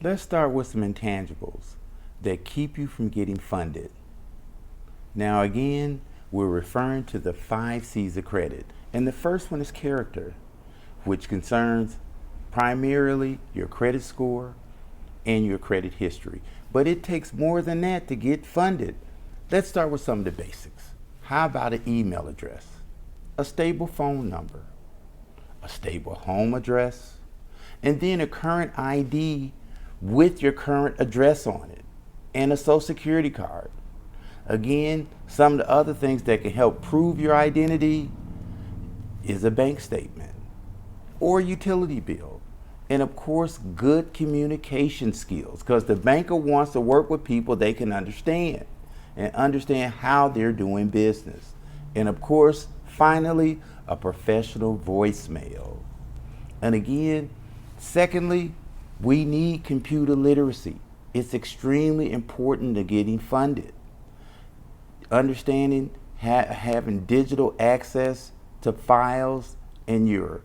Let's start with some intangibles that keep you from getting funded. Now again, we're referring to the 5 C's of credit. And the first one is character, which concerns primarily your credit score and your credit history. But it takes more than that to get funded. Let's start with some of the basics. How about an email address, a stable phone number, a stable home address, and then a current ID with your current address on it, and a social security card. Again, some of the other things that can help prove your identity is a bank statement or a utility bill. And of course, good communication skills, because the banker wants to work with people they can understand and understand how they're doing business. And of course, finally, a professional voicemail. And again, secondly, we need computer literacy. It's extremely important to getting funded. Understanding, having digital access to files in your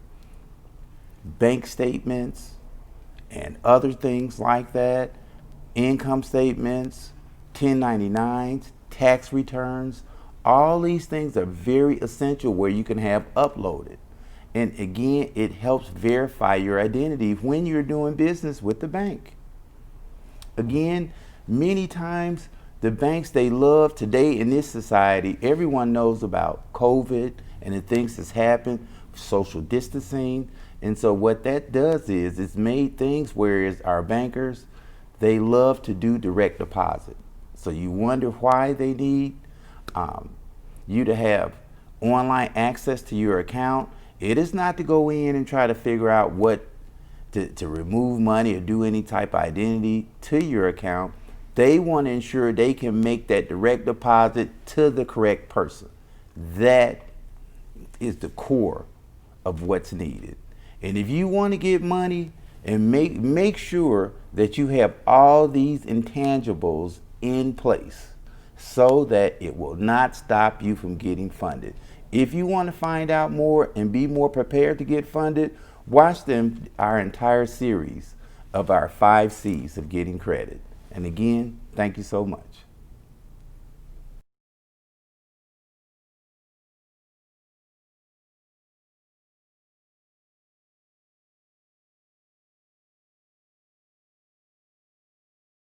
bank statements and other things like that, income statements, 1099s, tax returns, all these things are very essential where you can have uploaded. And again, it helps verify your identity when you're doing business with the bank. Again, many times the banks, they love today in this society, everyone knows about COVID and the things that's happened, social distancing. And so what that does is it's made things whereas our bankers, they love to do direct deposit. So you wonder why they need you to have online access to your account. It is not to go in and try to figure out what to remove money or do any type of identity to your account. They want to ensure they can make that direct deposit to the correct person. That is the core of what's needed. And if you want to get money, and make sure that you have all these intangibles in place so that it will not stop you from getting funded. If you want to find out more and be more prepared to get funded, watch our entire series of our 5 C's of getting credit. And again, thank you so much.